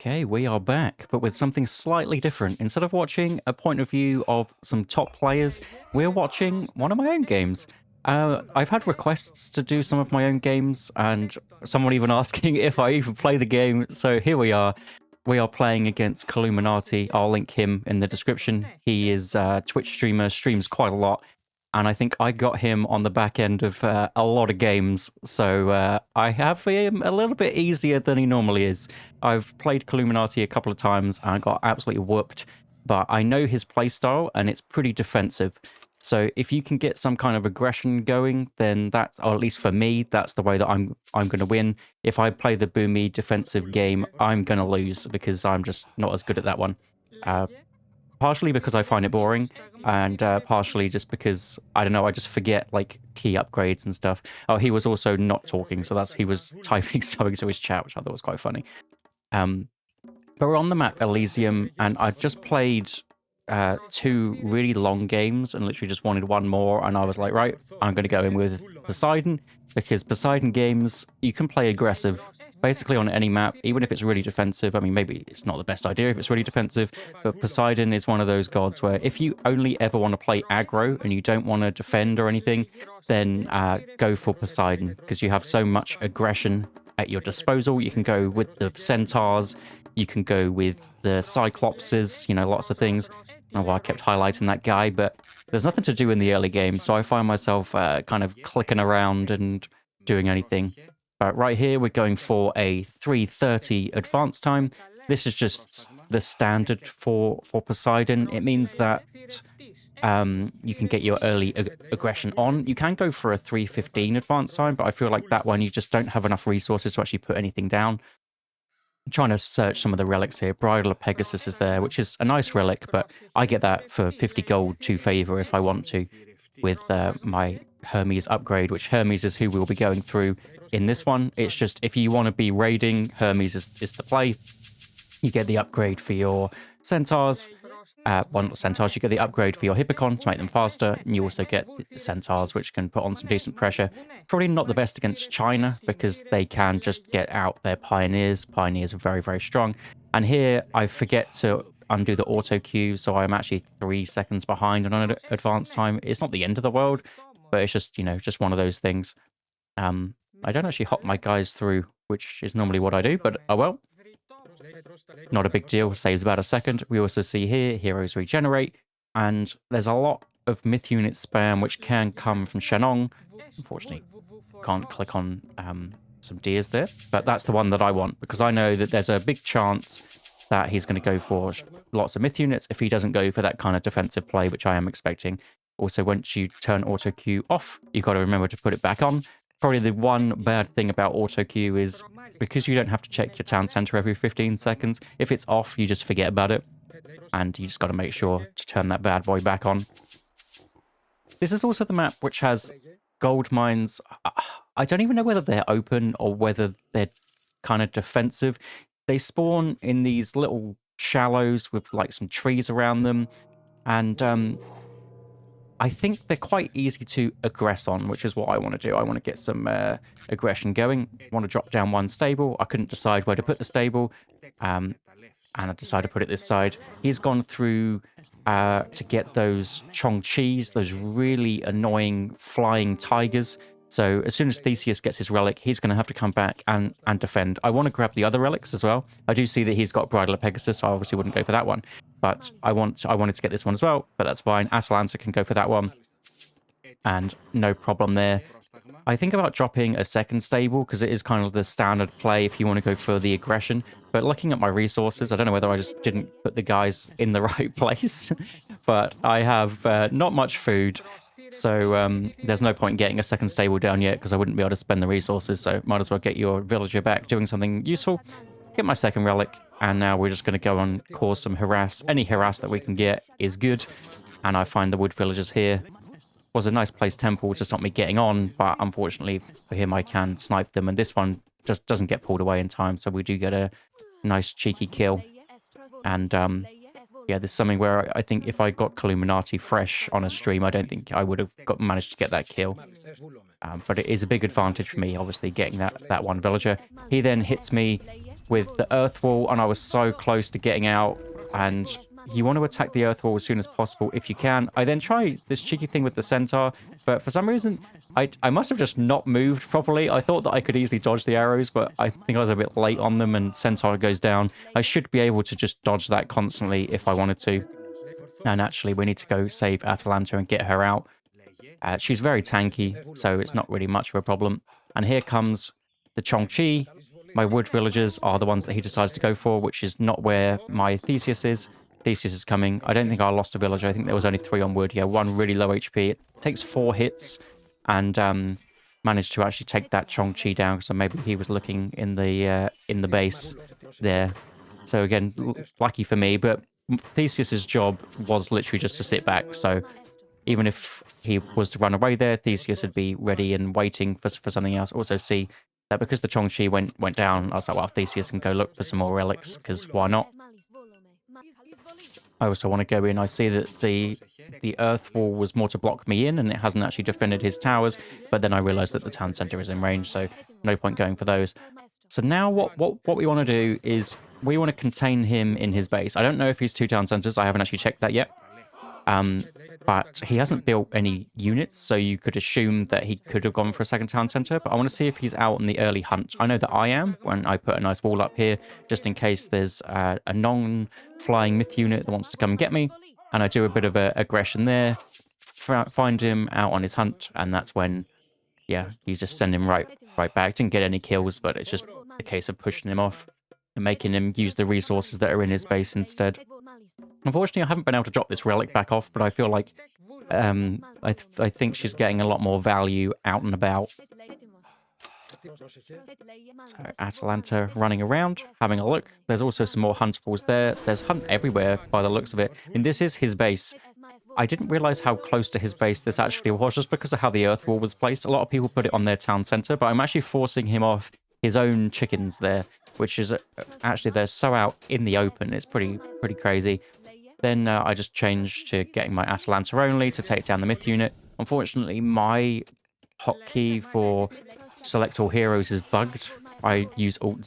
Okay, we are back, but with something slightly different. Instead of watching a point of view of some top players, we're watching one of my own games. I've had requests to do some of my own games, and someone even asking if I even play the game. So here we are. We are playing against Columinati. I'll link him in the description. He is a Twitch streamer, streams quite a lot, and I think I got him on the back end of a lot of games. So I have him a little bit easier than he normally is. I've played Columinati a couple of times and I got absolutely whooped, but I know his playstyle and it's pretty defensive. So if you can get some kind of aggression going, then that's, or at least for me, that's the way that I'm going to win. If I play the boomy defensive game, I'm going to lose because I'm just not as good at that one. Partially because I find it boring, and partially just because, I don't know, I just forget, like, key upgrades and stuff. Oh, he was also not talking, so he was typing something to his chat, which I thought was quite funny. But we're on the map Elysium, and I just played two really long games and literally just wanted one more, and I was like, right, I'm going to go in with Poseidon, because Poseidon games, you can play aggressive basically on any map, even if it's really defensive. I mean, maybe it's not the best idea if it's really defensive, but Poseidon is one of those gods where if you only ever want to play aggro and you don't want to defend or anything, then go for Poseidon, because you have so much aggression at your disposal. You can go with the centaurs, you can go with the cyclopses, you know, lots of things. I don't know why I kept highlighting that guy, but there's nothing to do in the early game, so I find myself kind of clicking around and doing anything. But right here, we're going for a 3:30 advance time. This is just the standard for Poseidon. It means that you can get your early aggression on. You can go for a 3:15 advance time, but I feel like that one, you just don't have enough resources to actually put anything down. I'm trying to search some of the relics here. Bridle of Pegasus is there, which is a nice relic, but I get that for 50 gold to favor if I want to with my Hermes upgrade, which Hermes is who we'll be going through in this one. It's just, if you want to be raiding, Hermes is the play. You get the upgrade for your centaurs. Well, not centaurs, you get the upgrade for your hippocon to make them faster, and you also get the centaurs, which can put on some decent pressure. Probably not the best against China, because they can just get out their pioneers. Pioneers are very, very strong. And here, I forget to undo the auto queue, so I'm actually 3 seconds behind on an advance time. It's not the end of the world, but it's just, you know, just one of those things. I don't actually hop my guys through, which is normally what I do, but oh well. Not a big deal, saves about a second. We also see here, heroes regenerate, and there's a lot of myth unit spam which can come from Shenong. Unfortunately, can't click on some deers there, but that's the one that I want, because I know that there's a big chance that he's going to go for lots of myth units if he doesn't go for that kind of defensive play, which I am expecting. Also, once you turn auto queue off, you've got to remember to put it back on. Probably the one bad thing about auto queue is because you don't have to check your town center every 15 seconds, if it's off, you just forget about it. And you just got to make sure to turn that bad boy back on. This is also the map which has gold mines. I don't even know whether they're open or whether they're kind of defensive. They spawn in these little shallows with like some trees around them. And I think they're quite easy to aggress on, which is what I want to do. I want to get some aggression going. I want to drop down one stable. I couldn't decide where to put the stable, and I decided to put it this side. He's gone through to get those Chongqis, those really annoying flying tigers. So as soon as Theseus gets his relic, he's going to have to come back and defend. I want to grab the other relics as well. I do see that he's got Bridle of Pegasus, so I obviously wouldn't go for that one. But I wanted to get this one as well, but that's fine. Atalanza can go for that one. And no problem there. I think about dropping a second stable, because it is kind of the standard play if you want to go for the aggression. But looking at my resources, I don't know whether I just didn't put the guys in the right place. But I have not much food. So there's no point in getting a second stable down yet, because I wouldn't be able to spend the resources. So might as well get your villager back doing something useful. Get my second relic. And now we're just going to go and cause some harass. Any harass that we can get is good. And I find the wood villagers here. Was a nice place temple to stop me getting on, but unfortunately for him I can snipe them, and this one just doesn't get pulled away in time, so we do get a nice cheeky kill. And yeah, there's something where I think if I got Columinati fresh on a stream, I don't think I would have managed to get that kill. But it is a big advantage for me, obviously, getting that one villager. He then hits me with the earth wall, and I was so close to getting out. And you want to attack the earth wall as soon as possible if you can. I then try this cheeky thing with the centaur, but for some reason, I must have just not moved properly. I thought that I could easily dodge the arrows, but I think I was a bit late on them, and centaur goes down. I should be able to just dodge that constantly if I wanted to. And actually, we need to go save Atalanta and get her out. She's very tanky, so it's not really much of a problem. And here comes the Chongqi. My wood villagers are the ones that he decides to go for, which is not where my Theseus is. Theseus is coming. I don't think I lost a villager. I think there was only 3 on wood. Yeah, 1 really low HP. It takes 4 hits and managed to actually take that Chongqi down. So maybe he was looking in the base there. So again, lucky for me. But Theseus's job was literally just to sit back. So even if he was to run away there, Theseus would be ready and waiting for something else. Also see that because the Chongqi went down, I was like, well, Theseus can go look for some more relics, because why not? I also want to go in. I see that the earth wall was more to block me in, and it hasn't actually defended his towers, but then I realized that the town center is in range, so no point going for those. So now what we want to do is we want to contain him in his base. I don't know if he's 2 town centers. I haven't actually checked that yet. But he hasn't built any units, so you could assume that he could have gone for a second town center. But I want to see if he's out on the early hunt. I know that I am, when I put a nice wall up here, just in case there's a non-flying myth unit that wants to come and get me. And I do a bit of aggression there, find him out on his hunt, and that's when, yeah, you just send him right back. Didn't get any kills, but it's just a case of pushing him off and making him use the resources that are in his base instead. Unfortunately, I haven't been able to drop this relic back off, but I feel like I think she's getting a lot more value out and about. So Atalanta running around, having a look. There's also some more huntables there. There's hunt everywhere by the looks of it. And this is his base. I didn't realize how close to his base this actually was, just because of how the earth wall was placed. A lot of people put it on their town center, but I'm actually forcing him off his own chickens there, which is actually, they're so out in the open. It's pretty crazy. Then I just changed to getting my Atalanta only to take down the myth unit. Unfortunately, my hotkey for select all heroes is bugged. I use Alt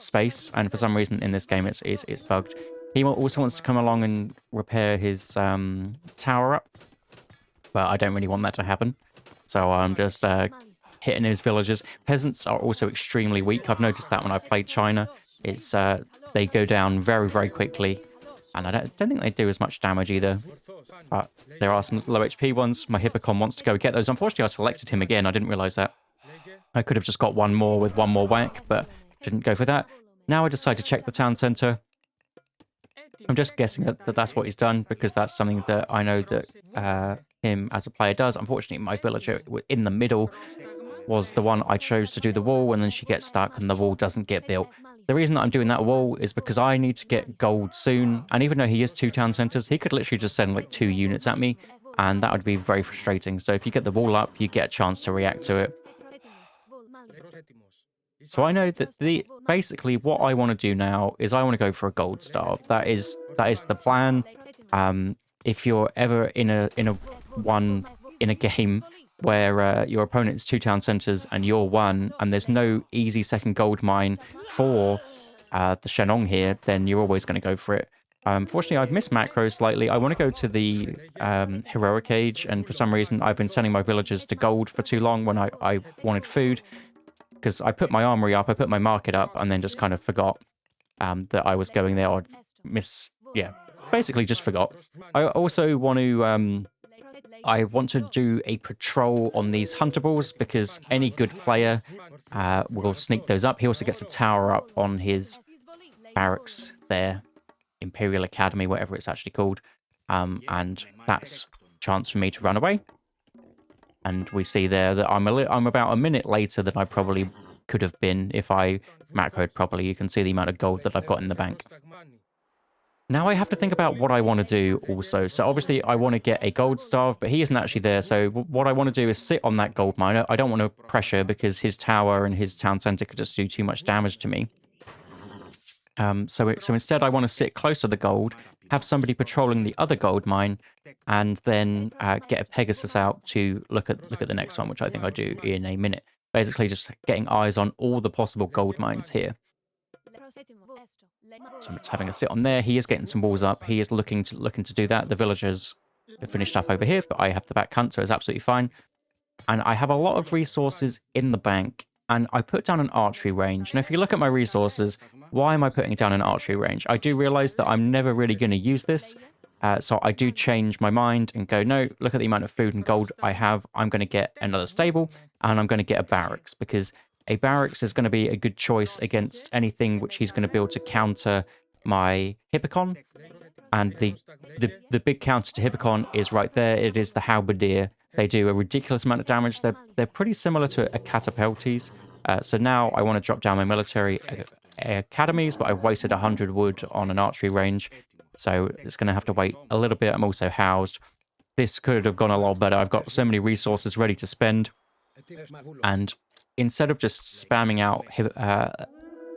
space, and for some reason in this game it's bugged. He also wants to come along and repair his tower up, but I don't really want that to happen. So I'm just hitting his villagers. Peasants are also extremely weak. I've noticed that when I played China. It's they go down very quickly. And I don't think they do as much damage either. But there are some low HP ones. My Hippocon wants to go get those. Unfortunately, I selected him again. I didn't realize that. I could have just got one more with one more whack, but didn't go for that. Now I decide to check the town center. I'm just guessing that that's what he's done, because that's something that I know that him as a player does. Unfortunately, my villager in the middle was the one I chose to do the wall, and then she gets stuck and the wall doesn't get built. The reason that I'm doing that wall is because I need to get gold soon, and even though he is 2 town centers, he could literally just send like 2 units at me, and that would be very frustrating. So if you get the wall up, you get a chance to react to it. So I know that basically what I want to do now is I want to go for a gold star. That is the plan. If you're ever in a game where your opponent's 2 town centers and you're 1, and there's no easy second gold mine for the Shenong here, then you're always going to go for it. Fortunately, I've missed macro slightly. I want to go to the heroic age, and for some reason, I've been sending my villagers to gold for too long when I wanted food, because I put my armory up, I put my market up, and then just kind of forgot that I was going there, or basically just forgot. I also want to I want to do a patrol on these huntables, because any good player will sneak those up. He also gets a tower up on his barracks there, Imperial Academy, whatever it's actually called. And that's a chance for me to run away. And we see there that I'm about a minute later than I probably could have been if I macroed properly. You can see the amount of gold that I've got in the bank. Now I have to think about what I want to do also. So obviously I want to get a gold starve, but he isn't actually there. So what I want to do is sit on that gold mine. I don't want to pressure, because his tower and his town center could just do too much damage to me. So instead I want to sit close to the gold, have somebody patrolling the other gold mine, and then get a Pegasus out to look at the next one, which I think I do in a minute. Basically just getting eyes on all the possible gold mines here. So I'm just having a sit on there. He is getting some walls up. He is looking to do that. The villagers have finished up over here, but I have the back hunt, so it's absolutely fine. And I have a lot of resources in the bank, and I put down an archery range. And if you look at my resources, why am I putting down an archery range? I do realize that I'm never really going to use this, so I do change my mind and go, no, look at the amount of food and gold I have. I'm going to get another stable, and I'm going to get a barracks, because a barracks is going to be a good choice against anything which he's going to build to counter my Hippocon. And the big counter to Hippocon is right there. It is the halberdier. They do a ridiculous amount of damage. They're pretty similar to a catapultes. So now I want to drop down my military academies, but I've wasted 100 wood on an archery range. So it's going to have to wait a little bit. I'm also housed. This could have gone a lot better. I've got so many resources ready to spend. And instead of just spamming out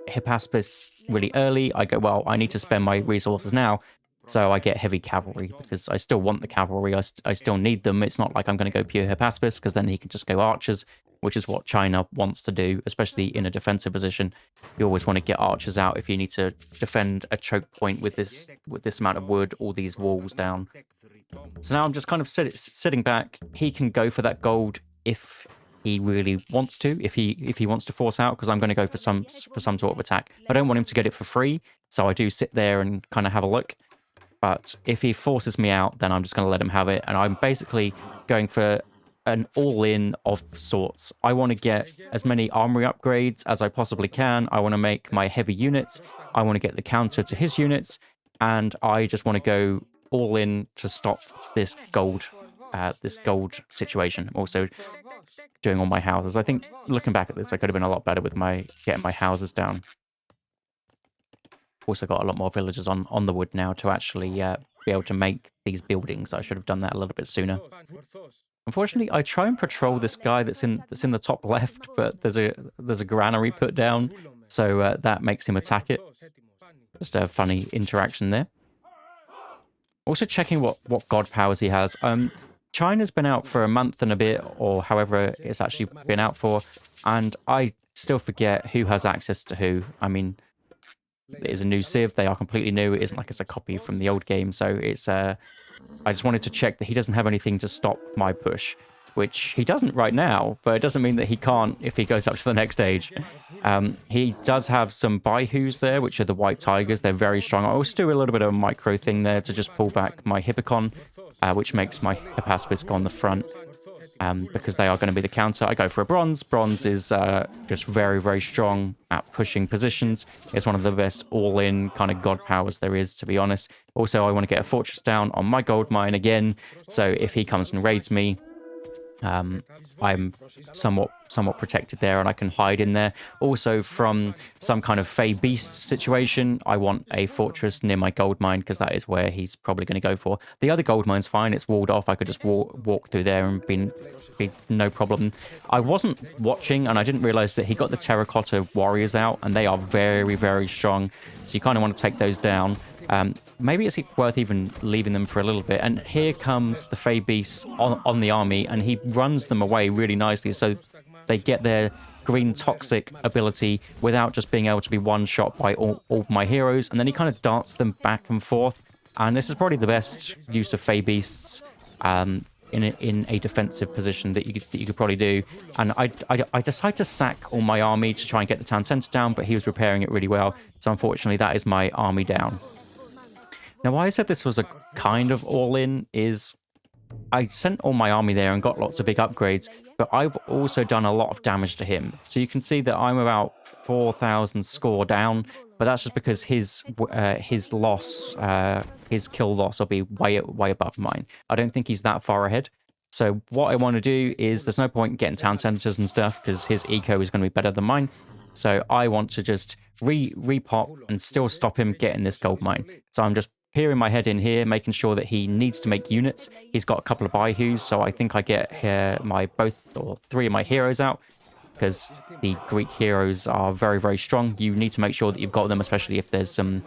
Hippaspis really early, I go, well, I need to spend my resources now. So I get heavy cavalry, because I still want the cavalry. I still need them. It's not like I'm going to go pure Hippaspis, because then he can just go archers, which is what China wants to do, especially in a defensive position. You always want to get archers out if you need to defend a choke point with this amount of wood, all these walls down. So now I'm just kind of sitting back. He can go for that gold if he really wants to, if he wants to force out, because I'm going to go for some sort of attack. I don't want him to get it for free, so I do sit there and kind of have a look. But if he forces me out, then I'm just going to let him have it. And I'm basically going for an all-in of sorts. I want to get as many armory upgrades as I possibly can. I want to make my heavy units. I want to get the counter to his units. And I just want to go all in to stop this gold situation. Also doing all my houses. I think looking back at this, I could have been a lot better with getting my houses down. Also got a lot more villagers on the wood now to actually be able to make these buildings. I should have done that a little bit sooner. Unfortunately, I try and patrol this guy that's in the top left, but there's a granary put down, so that makes him attack it. Just a funny interaction there. Also checking what god powers he has. China's been out for a month and a bit, or however it's actually been out for, and I still forget who has access to who. I mean, it is a new Civ. They are completely new. It isn't like it's a copy from the old game. So it's I just wanted to check that he doesn't have anything to stop my push, which he doesn't right now, but it doesn't mean that he can't if he goes up to the next stage. He does have some Baihus there, which are the white tigers. They're very strong. I also do a little bit of a micro thing there to just pull back my Hippocon, which makes my Hippaspis go on the front. Because they are going to be the counter. I go for a bronze. Bronze is just very, very strong at pushing positions. It's one of the best all-in kind of god powers there is, to be honest. Also, I want to get a fortress down on my gold mine again. So if he comes and raids me, I'm somewhat protected there, and I can hide in there. Also, from some kind of Fey Beast situation, I want a fortress near my gold mine, because that is where he's probably going to go for. The other gold mine's fine. It's walled off. I could just walk through there and be no problem. I wasn't watching, and I didn't realize that he got the terracotta warriors out, and they are very, very strong. So you kind of want to take those down. Maybe it's worth even leaving them for a little bit. And here comes the Fey Beasts on the army, and he runs them away really nicely, so they get their green toxic ability without just being able to be one-shot by all my heroes. And then he kind of darts them back and forth. And this is probably the best use of Fey Beasts in a defensive position that you could probably do. And I decided to sack all my army to try and get the town centre down, but he was repairing it really well. So unfortunately, that is my army down. Now, why I said this was a kind of all-in is I sent all my army there and got lots of big upgrades, but I've also done a lot of damage to him. So you can see that I'm about 4,000 score down, but that's just because his loss, his kill loss will be way above mine. I don't think he's that far ahead. So what I want to do is, there's no point in getting town centers and stuff because his eco is going to be better than mine. So I want to just repop and still stop him getting this gold mine. So I'm just peering my head in here, making sure that he needs to make units. He's got a couple of Baihus, so I think I get three of my heroes out, because the Greek heroes are very, very strong. You need to make sure that you've got them, especially if there's some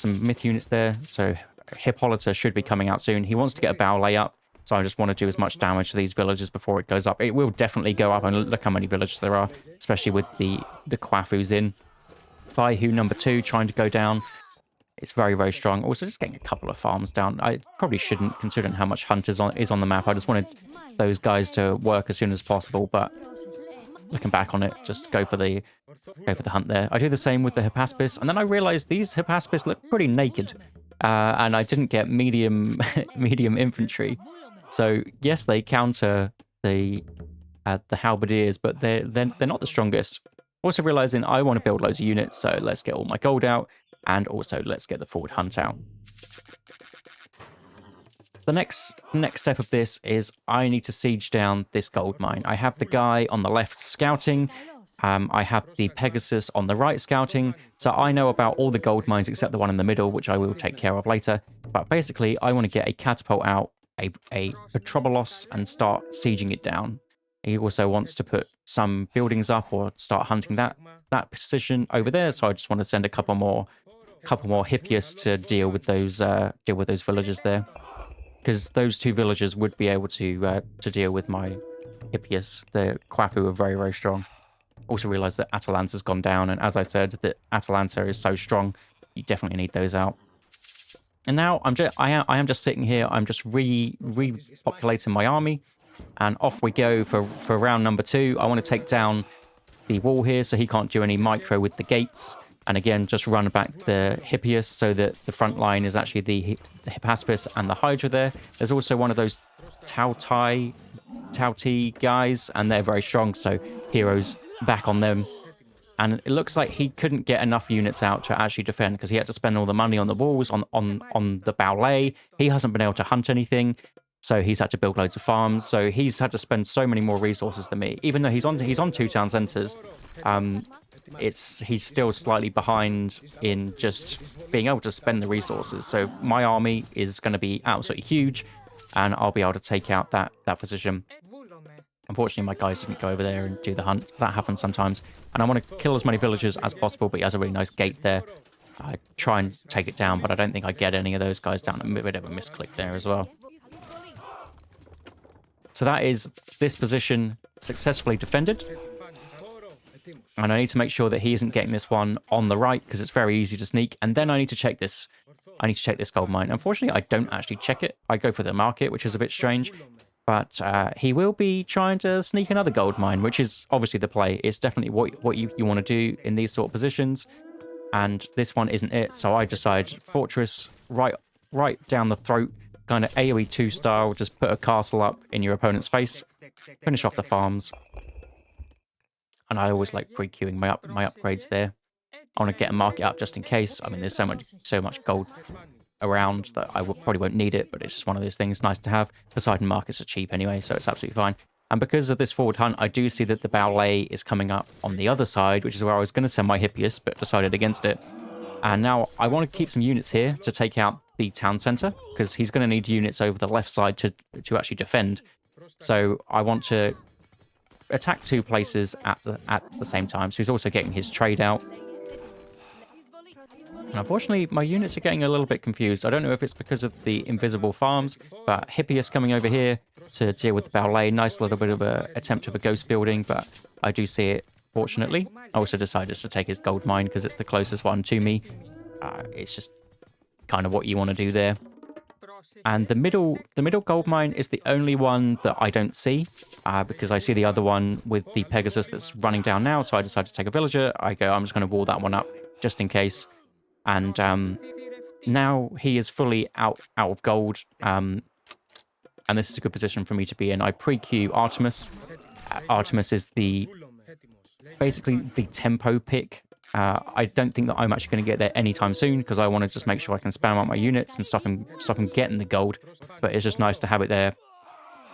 myth units there. So Hippolyta should be coming out soon. He wants to get a bow lay up, so I just want to do as much damage to these villages before it goes up. It will definitely go up, and look how many villages there are, especially with the Quafus in. Baihu number 2 trying to go down. It's very, very strong. Also, just getting a couple of farms down. I probably shouldn't, considering how much hunt is on the map. I just wanted those guys to work as soon as possible, but looking back on it, just go for the hunt there. I do the same with the Hippaspis, and then I realized these Hippaspis look pretty naked, and I didn't get medium medium infantry. So yes, they counter the halberdiers, but they're not the strongest. Also realizing I want to build loads of units, so let's get all my gold out, and also let's get the forward hunt out. The next step of this is I need to siege down this gold mine. I have the guy on the left scouting. I have the Pegasus on the right scouting. So I know about all the gold mines except the one in the middle, which I will take care of later. But basically, I want to get a catapult out, a Petrobolos, and start sieging it down. He also wants to put some buildings up or start hunting that position over there. So I just want to send a couple more Hippias to deal with those villagers there. Because those 2 villagers would be able to deal with my Hippias. The Kwafu are very, very strong. Also realised that Atalanta's gone down, and as I said, that Atalanta is so strong, you definitely need those out. And now I am just sitting here. I'm just repopulating my army, and off we go for round number 2. I want to take down the wall here, so he can't do any micro with the gates. And again, just run back the Hippias so that the front line is actually the Hippaspis and the Hydra there. There's also one of those Tauti guys, and they're very strong, so heroes back on them. And it looks like he couldn't get enough units out to actually defend because he had to spend all the money on the walls, on the Baulé. He hasn't been able to hunt anything, so he's had to build loads of farms. So he's had to spend so many more resources than me. Even though he's on 2 town centers, he's still slightly behind in just being able to spend the resources. So my army is going to be absolutely huge, and I'll be able to take out that position. Unfortunately, my guys didn't go over there and do the hunt. That happens sometimes. And I want to kill as many villagers as possible, but he has a really nice gate there. I try and take it down, but I don't think I get any of those guys down. A bit of a misclick there as well. So that is this position successfully defended. And I need to make sure that he isn't getting this one on the right, because it's very easy to sneak. And then I need to check this. I need to check this gold mine. Unfortunately, I don't actually check it. I go for the market, which is a bit strange. But he will be trying to sneak another gold mine, which is obviously the play. It's definitely what you want to do in these sort of positions. And this one isn't it. So I decide fortress right down the throat, kind of AoE 2 style. Just put a castle up in your opponent's face. Finish off the farms. And I always like pre-queuing my upgrades there. I want to get a market up just in case. I mean, there's so much gold around that I probably won't need it, but it's just one of those things nice to have. Poseidon markets are cheap anyway, so it's absolutely fine. And because of this forward hunt, I do see that the Baulé is coming up on the other side, which is where I was going to send my Hippias, but decided against it. And now I want to keep some units here to take out the town centre, because he's going to need units over the left side to actually defend. So I want to attack 2 places at the same time. So he's also getting his trade out. And unfortunately, my units are getting a little bit confused. I don't know if it's because of the invisible farms, but Hippias coming over here to deal with the Baulé. Nice little bit of an attempt of a ghost building, but I do see it, fortunately. I also decided to take his gold mine because it's the closest one to me. It's just kind of what you want to do there. And the middle gold mine is the only one that I don't see, because I see the other one with the Pegasus that's running down now, so I decided to take a villager. I'm just going to wall that one up just in case. And now he is fully out of gold, and this is a good position for me to be in. I pre-queue Artemis. Artemis is basically the tempo pick. I don't think that I'm actually going to get there anytime soon, because I want to just make sure I can spam out my units and stop him getting the gold. But it's just nice to have it there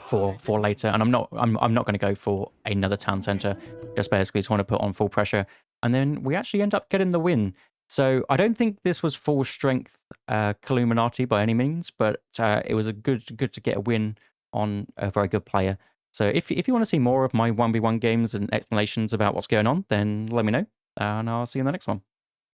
for later. And I'm not going to go for another town center. Just basically just want to put on full pressure, and then we actually end up getting the win. So I don't think this was full strength Illuminati by any means, but it was good to get a win on a very good player. So if you want to see more of my 1v1 games and explanations about what's going on, then let me know, and I'll see you in the next one.